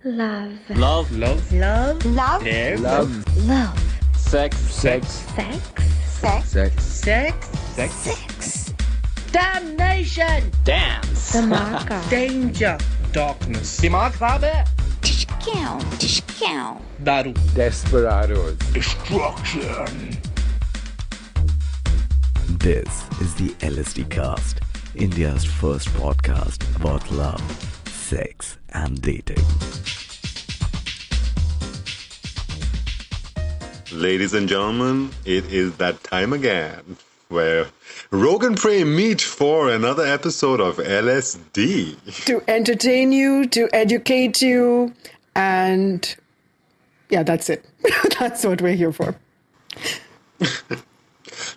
Love. Love. Love. Love. Love. Care. Love. Love. Sex. Sex. Sex. Sex. Sex. Sex. Sex. Sex. Damnation. Dance. Dhamaka. Danger. Darkness. दिमाग खराब है. Discount. दारू. Desperados. Destruction. This is the LSDcast, India's first podcast about love, sex, and dating. Ladies and gentlemen, it is that time again where Rogue and Prem meet for another episode of LSD. To entertain you, to educate you, and yeah, that's it. That's what we're here for.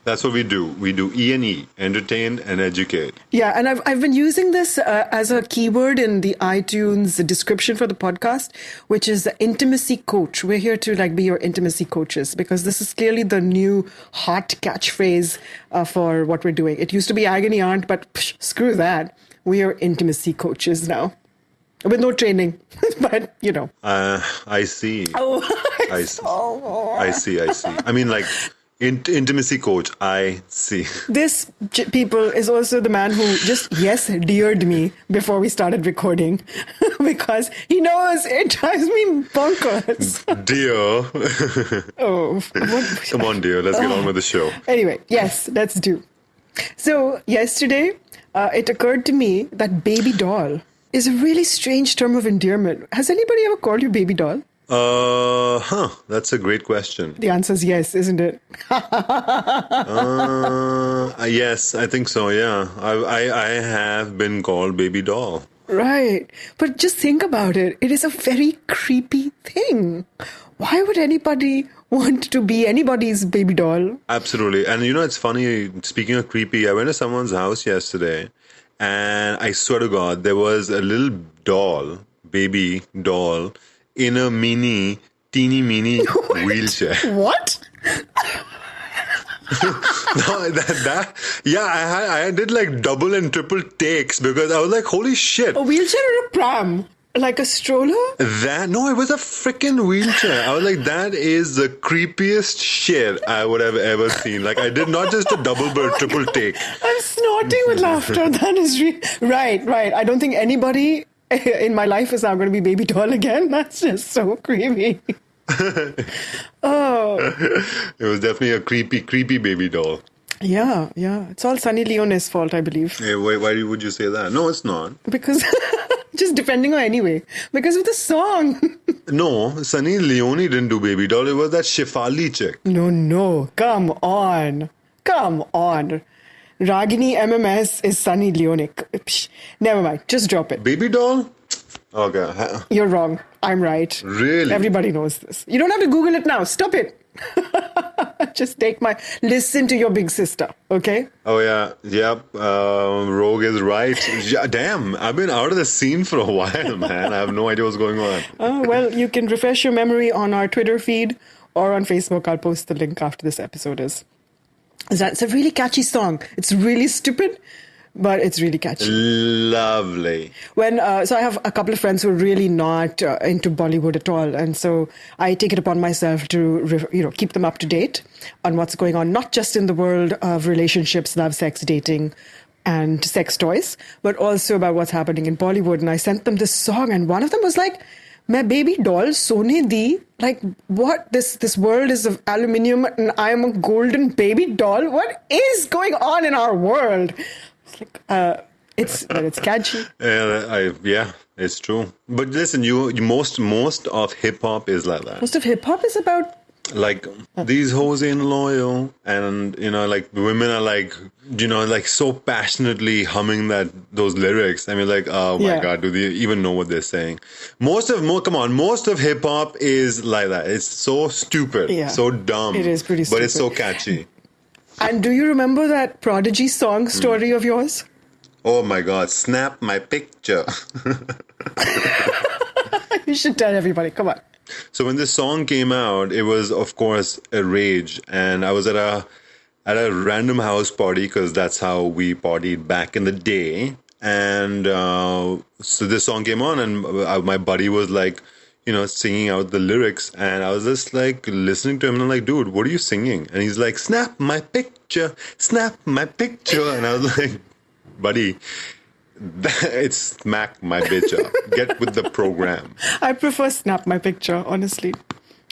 That's what we do. We do E&E, entertain and educate. Yeah, and I've been using this as a keyword in the iTunes description for the podcast, which is the intimacy coach. We're here to be your intimacy coaches because this is clearly the new hot catchphrase for what we're doing. It used to be agony aunt, but screw that. We are intimacy coaches now. With no training, but I see. Oh, I see. I mean, intimacy coach, I see. This people is also the man who just deared me before we started recording because he knows it drives me bonkers. Dear. Oh, Come on, dear. Let's get on with the show. Anyway, yes, let's do. So yesterday, it occurred to me that baby doll is a really strange term of endearment. Has anybody ever called you baby doll? That's a great question. The answer is yes, isn't it? Yes, I think so, yeah. I have been called baby doll. Right. But just think about it. It is a very creepy thing. Why would anybody want to be anybody's baby doll? Absolutely. And it's funny, speaking of creepy, I went to someone's house yesterday and I swear to God, there was a little doll, baby doll, in a teeny mini wheelchair. What? No, I did double and triple takes because I was like, holy shit. A wheelchair or a pram? Like a stroller? No, it was a freaking wheelchair. I was like, that is the creepiest shit I would have ever seen. I did not just a double but triple take. I'm snorting with laughter. That is right. I don't think anybody in my life is now going to be baby doll again. That's just so creepy. Oh. It was definitely a creepy baby doll. Yeah. It's all Sunny Leone's fault, I believe. Hey, why would you say that? No, it's not. Because, just defending her anyway. Because of the song. No, Sunny Leone didn't do baby doll. It was that Shefali chick. No. Come on. Ragini MMS is Sunny Leone. Psh, never mind. Just drop it. Baby doll? Okay. You're wrong. I'm right. Really? Everybody knows this. You don't have to Google it now. Stop it. Just listen to your big sister, okay? Oh, yeah. Yep. Rogue is right. Damn. I've been out of the scene for a while, man. I have no idea what's going on. Oh, well, you can refresh your memory on our Twitter feed or on Facebook. I'll post the link after this episode is. It's a really catchy song. It's really stupid, but it's really catchy. Lovely. So I have a couple of friends who are really not into Bollywood at all. And so I take it upon myself to, keep them up to date on what's going on, not just in the world of relationships, love, sex, dating, and sex toys, but also about what's happening in Bollywood. And I sent them this song and one of them was like, "Main baby doll sone di." Like, what? This world is of aluminium and I am a golden baby doll? What is going on in our world? It's like, it's catchy. Yeah, it's true. But listen, most of hip hop is like that. Most of hip hop is about these hoes ain't loyal, and women are so passionately humming those lyrics. I mean, oh my God, do they even know what they're saying? Most of hip hop is like that. It's so stupid, so dumb. It is pretty stupid, but it's so catchy. And do you remember that Prodigy song story of yours? Oh my God, snap my picture. You should tell everybody. Come on. So when this song came out, it was, of course, a rage. And I was at a random house party because that's how we partied back in the day. And so this song came on and my buddy was like, singing out the lyrics. And I was just like listening to him and I'm like, dude, what are you singing? And he's like, snap my picture. And I was like, buddy, it's smack my bitch up. Get with the program. I prefer snap my picture, honestly.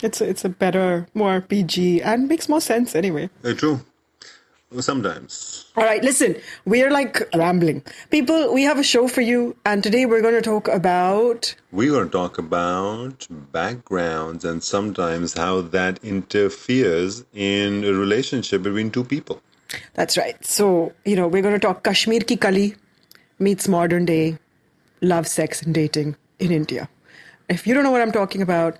It's a better, more PG and makes more sense anyway. True. Sometimes. All right, listen, we're like rambling. People, we have a show for you, and today we're going to talk about... We're going to talk about backgrounds and sometimes how that interferes in a relationship between two people. That's right. So, we're going to talk Kashmir Ki Kali meets modern day love, sex, and dating in India. If you don't know what I'm talking about,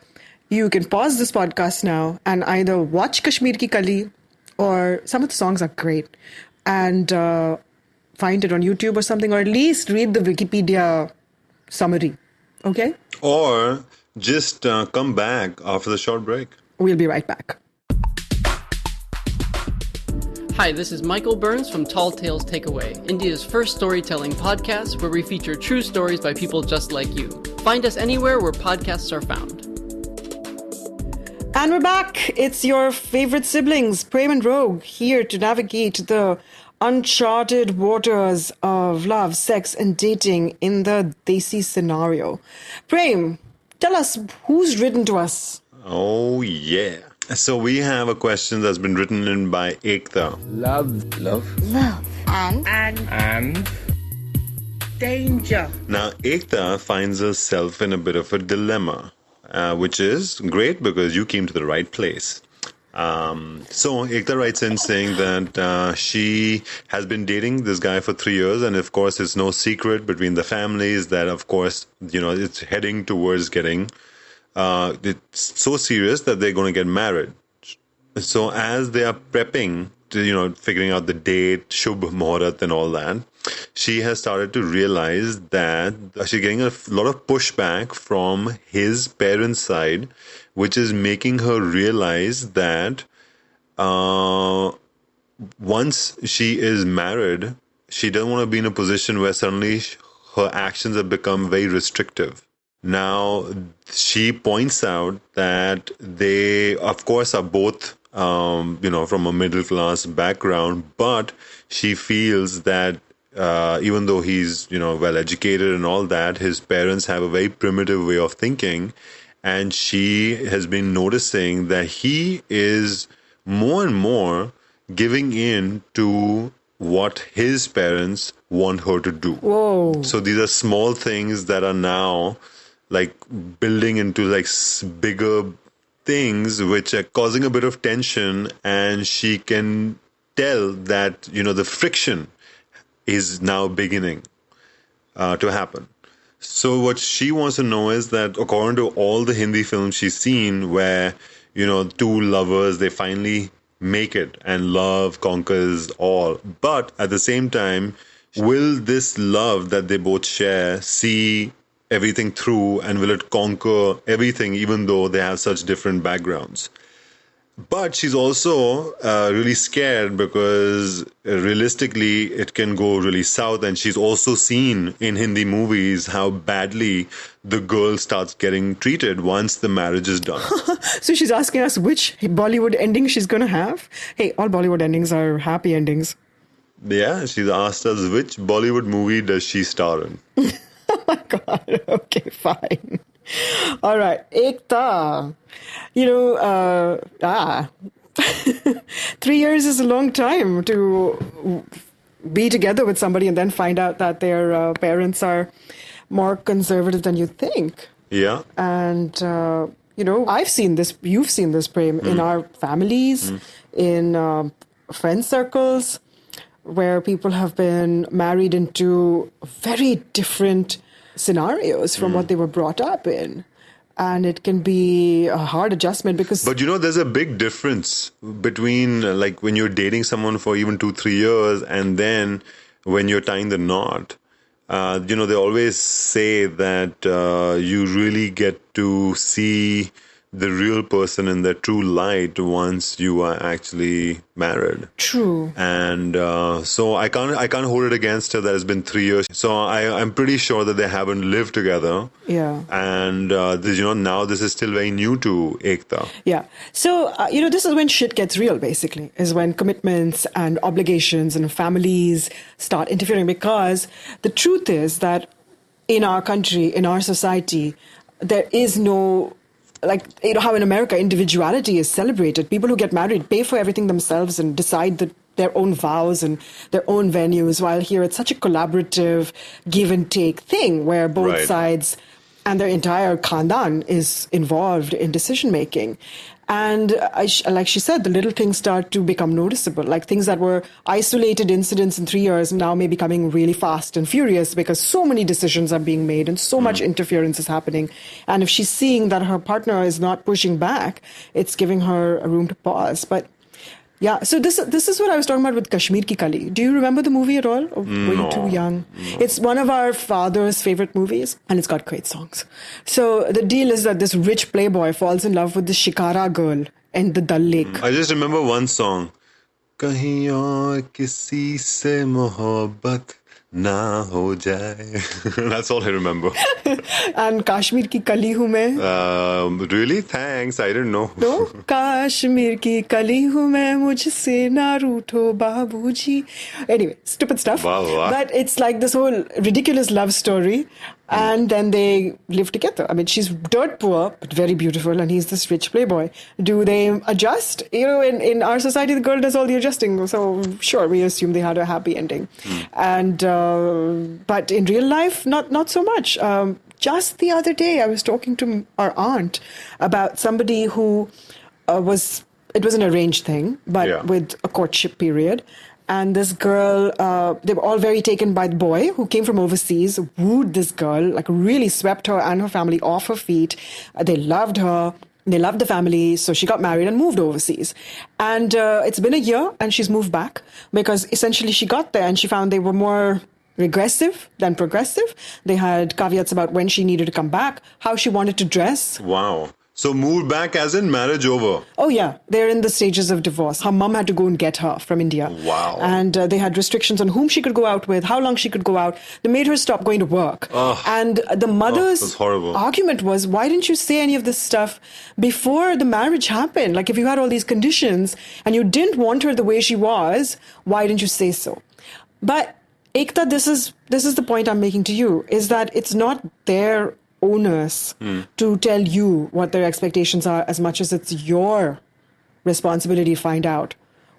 you can pause this podcast now and either watch Kashmir Ki Kali, or some of the songs are great, and find it on YouTube or something, or at least read the Wikipedia summary. Okay? Or just come back after the short break. We'll be right back. Hi, this is Michael Burns from Tall Tales Takeaway, India's first storytelling podcast where we feature true stories by people just like you. Find us anywhere where podcasts are found. And we're back. It's your favorite siblings, Prem and Rogue, here to navigate the uncharted waters of love, sex, and dating in the Desi scenario. Prem, tell us who's written to us. Oh, yeah. So we have a question that's been written in by Ekta. Love. And danger. Now, Ekta finds herself in a bit of a dilemma. Which is great because you came to the right place. So Ekta writes in saying that she has been dating this guy for 3 years, and of course it's no secret between the families that of course it's heading towards getting it's so serious that they're going to get married. So as they are prepping to figuring out the date, Shubh Muhurat and all that, she has started to realize that she's getting a lot of pushback from his parents' side, which is making her realize that once she is married, she doesn't want to be in a position where suddenly her actions have become very restrictive. Now, she points out that they, of course, are both from a middle class background, but she feels that even though he's, well educated and all that, his parents have a very primitive way of thinking. And she has been noticing that he is more and more giving in to what his parents want her to do. Whoa. So these are small things that are now like building into like bigger things which are causing a bit of tension, and she can tell that the friction is now beginning to happen. So what she wants to know is that according to all the Hindi films she's seen where two lovers, they finally make it and love conquers all, but at the same time, will this love that they both share see everything through, and will it conquer everything even though they have such different backgrounds? But she's also really scared because realistically it can go really south, and she's also seen in Hindi movies how badly the girl starts getting treated once the marriage is done. So she's asking us which Bollywood ending she's going to have. Hey, all Bollywood endings are happy endings. Yeah, she's asked us which Bollywood movie does she star in. Oh my God. Okay, fine. All right. Ekta. 3 years is a long time to be together with somebody and then find out that their parents are more conservative than you think. Yeah. And, I've seen this, you've seen this, Prem, in our families, in friend circles, where people have been married into very different scenarios from what they were brought up in. And it can be a hard adjustment because... But there's a big difference between like when you're dating someone for even 2-3 years and then when you're tying the knot. They always say that you really get to see the real person in their true light once you are actually married. True. And so I can't hold it against her that it's been 3 years. So I'm pretty sure that they haven't lived together. Yeah. And now this is still very new to Ekta. Yeah. So, this is when shit gets real, basically, is when commitments and obligations and families start interfering, because the truth is that in our country, in our society, there is no, how in America, individuality is celebrated. People who get married pay for everything themselves and decide their own vows and their own venues, while here it's such a collaborative give and take thing where both sides and their entire khandan is involved in decision making. And like she said, the little things start to become noticeable, like things that were isolated incidents in 3 years now may becoming really fast and furious because so many decisions are being made and so much interference is happening. And if she's seeing that her partner is not pushing back, it's giving her a room to pause. But yeah, so this is what I was talking about with Kashmir Ki Kali. Do you remember the movie at all? Or were you too young? No. It's one of our father's favorite movies, and it's got great songs. So the deal is that this rich playboy falls in love with the Shikara girl in the Dal Lake. I just remember one song. Kahin aur kisi se mohabbat na ho jaye. That's all I remember. And Kashmir Ki Kali hu main. Really? Thanks. I didn't know. No? Kashmir ki kali hu main, mujhse na rootho babuji. Anyway, stupid stuff. Wow. But it's like this whole ridiculous love story. And then they live together. I mean, she's dirt poor, but very beautiful, and he's this rich playboy. Do they adjust? In our society, the girl does all the adjusting. So, sure, we assume they had a happy ending. And but in real life, not so much. Just the other day, I was talking to our aunt about somebody who it was an arranged thing, but with a courtship period. And this girl, they were all very taken by the boy who came from overseas, wooed this girl, like really swept her and her family off her feet. They loved her. They loved the family. So she got married and moved overseas. And it's been a year and she's moved back because essentially she got there and she found they were more regressive than progressive. They had caveats about when she needed to come back, how she wanted to dress. Wow. So moved back as in marriage over? Oh, yeah. They're in the stages of divorce. Her mum had to go and get her from India. Wow. And they had restrictions on whom she could go out with, how long she could go out. They made her stop going to work. And the mother's argument was, why didn't you say any of this stuff before the marriage happened? Like, if you had all these conditions and you didn't want her the way she was, why didn't you say so? But, Ekta, this is the point I'm making to you, is that it's not their onus to tell you what their expectations are as much as it's your responsibility to find out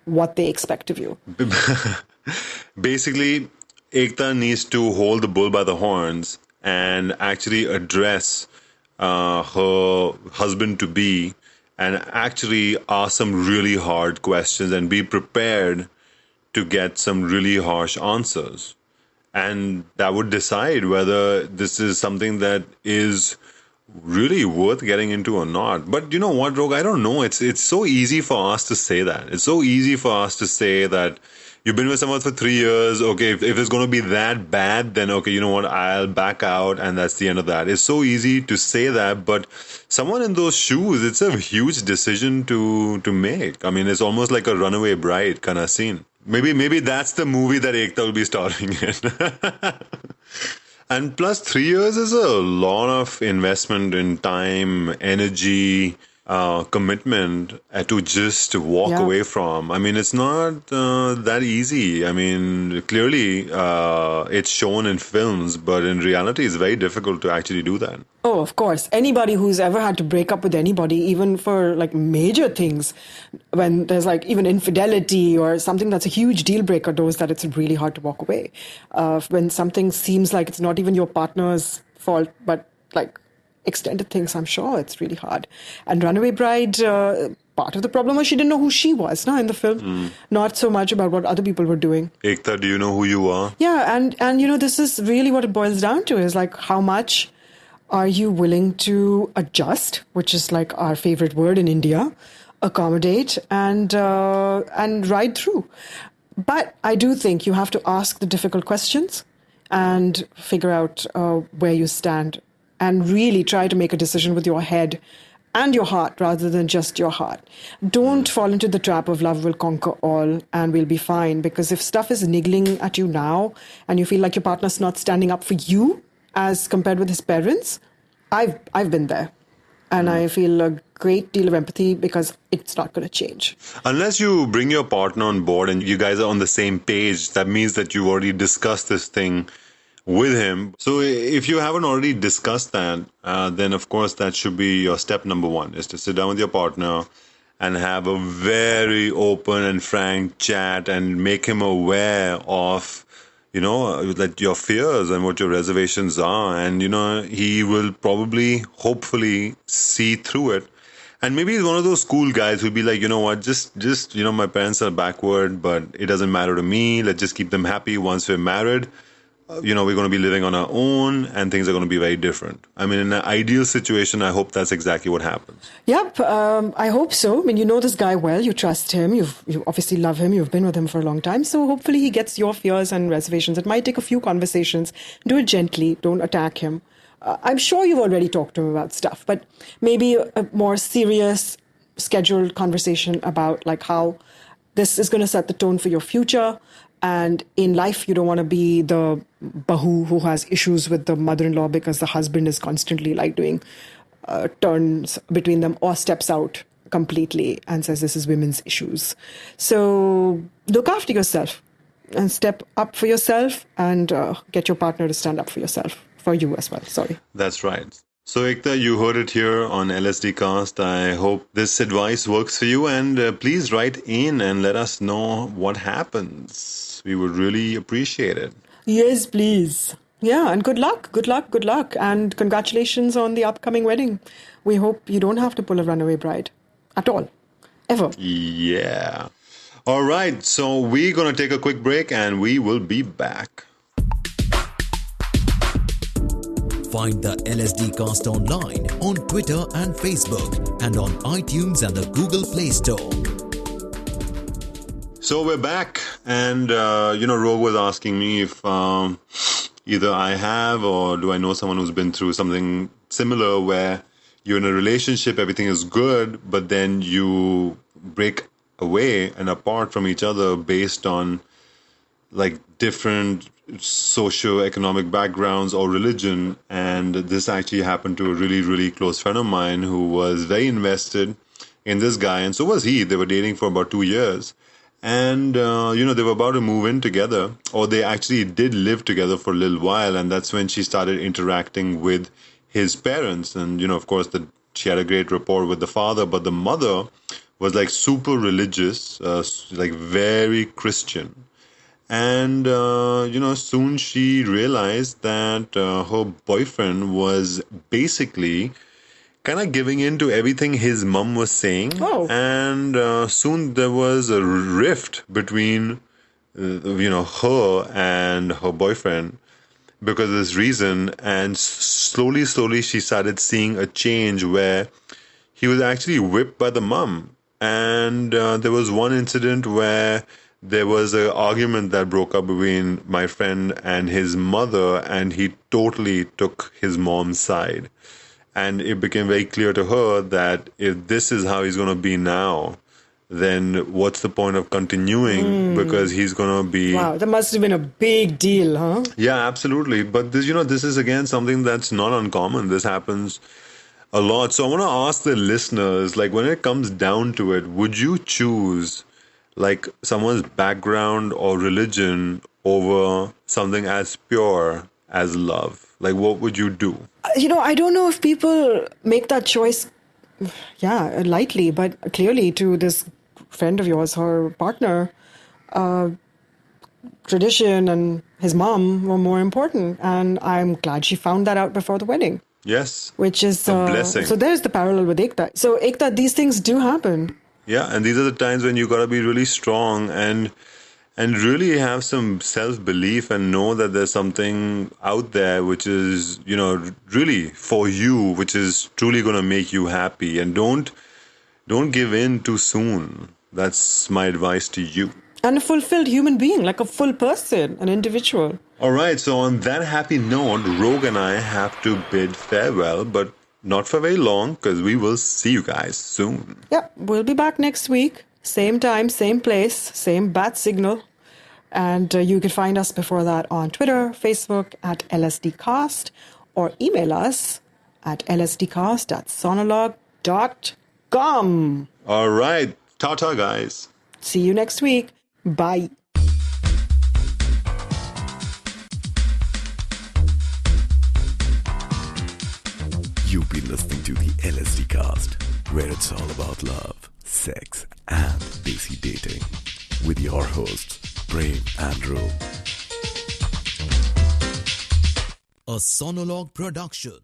what they expect of you. Basically, Ekta needs to hold the bull by the horns and actually address her husband-to-be and actually ask some really hard questions and be prepared to get some really harsh answers. And that would decide whether this is something that is really worth getting into or not. But you know what, Rogue? I don't know. It's so easy for us to say that. It's so easy for us to say that you've been with someone for 3 years. Okay, if it's going to be that bad, then okay, you know what? I'll back out, and that's the end of that. It's so easy to say that, but someone in those shoes, it's a huge decision to make. I mean, it's almost like a Runaway Bride kind of scene. Maybe that's the movie that Ekta will be starring in. And plus 3 years is a lot of investment in time, energy, commitment to just walk away from. I mean, it's not that easy. I mean, clearly it's shown in films, but in reality, it's very difficult to actually do that. Oh, of course. Anybody who's ever had to break up with anybody, even for like major things, when there's like even infidelity or something that's a huge deal breaker, knows that it's really hard to walk away. When something seems like it's not even your partner's fault, but like extended things, I'm sure it's really hard. And Runaway Bride, part of the problem was she didn't know who she was in the film. Not so much about what other people were doing. Ekta, do you know who you are? Yeah, and you know, this is really what it boils down to, is like how much are you willing to adjust, which is like our favorite word in India, accommodate and ride through. But I do think you have to ask the difficult questions and figure out where you stand and really try to make a decision with your head and your heart rather than just your heart. Don't fall into the trap of love will conquer all and we'll be fine. Because if stuff is niggling at you now and you feel like your partner's not standing up for you as compared with his parents, I've been there. And I feel a great deal of empathy because it's not going to change. Unless you bring your partner on board and you guys are on the same page, that means that you already discussed this thing with him. So if you haven't already discussed that, then of course that should be your step number one, is to sit down with your partner and have a very open and frank chat and make him aware of, that your fears and what your reservations are. And, he will probably, hopefully see through it. And maybe he's one of those cool guys who'll be like, you know what, just my parents are backward, but it doesn't matter to me. Let's just keep them happy once we're married. We're going to be living on our own and things are going to be very different. I mean, in an ideal situation, I hope that's exactly what happens. Yep, I hope so. I mean, you know this guy well, you trust him, you obviously love him, you've been with him for a long time. So hopefully he gets your fears and reservations. It might take a few conversations. Do it gently, don't attack him. I'm sure you've already talked to him about stuff, but maybe a more serious, scheduled conversation about like how this is going to set the tone for your future. And in life, you don't want to be the bahu who has issues with the mother-in-law because the husband is constantly like doing turns between them or steps out completely and says this is women's issues. So look after yourself and step up for yourself and get your partner to stand up for yourself, for you as well. Sorry. That's right. So, Ekta, you heard it here on LSDcast. I hope this advice works for you. And please write in and let us know what happens. We would really appreciate it. Yes, please. Yeah, and good luck. And congratulations on the upcoming wedding. We hope you don't have to pull a runaway bride at all. Ever. Yeah. All right. So, we're going to take a quick break and we will be back. Find the LSDcast online on Twitter and Facebook and on iTunes and the Google Play Store. So we're back and, Rogue was asking me if either I have or do I know someone who's been through something similar where you're in a relationship, everything is good, but then you break away and apart from each other based on like different socioeconomic backgrounds or religion. And this actually happened to a really, really close friend of mine who was very invested in this guy. And so was he. They were dating for about 2 years. And, they were about to move in together, or they actually did live together for a little while. And that's when she started interacting with his parents. And, of course, she had a great rapport with the father, but the mother was like super religious, like very Christian. And, soon she realized that her boyfriend was basically kind of giving in to everything his mom was saying. Oh. And soon there was a rift between, her and her boyfriend because of this reason. And slowly, she started seeing a change where he was actually whipped by the mom. And there was one incident where there was an argument that broke up between my friend and his mother, and he totally took his mom's side. And it became very clear to her that if this is how he's going to be now, then what's the point of continuing? Because he's going to be... Wow, that must have been a big deal, huh? Yeah, absolutely. But this is again something that's not uncommon. This happens a lot. So I want to ask the listeners, like when it comes down to it, would you choose like someone's background or religion over something as pure as love? Like, what would you do? I don't know if people make that choice, lightly, but clearly to this friend of yours, her partner, tradition and his mom were more important. And I'm glad she found that out before the wedding. Yes. Which is a blessing. So there's the parallel with Ekta. So Ekta, these things do happen. Yeah, and these are the times when you got to be really strong and really have some self-belief and know that there's something out there which is, really for you, which is truly going to make you happy. And don't give in too soon. That's my advice to you. And a fulfilled human being, like a full person, an individual. All right, so on that happy note, Rogue and I have to bid farewell, but not for very long, because we will see you guys soon. Yeah, we'll be back next week. Same time, same place, same bat signal. And you can find us before that on Twitter, Facebook at LSDcast, or email us at lsdcast@sonologue.com. All right. Ta-ta, guys. See you next week. Bye. You've been listening to the LSDcast, where it's all about love, sex, and desi dating. With your hosts, Prem and Rogue. A Sonologue production.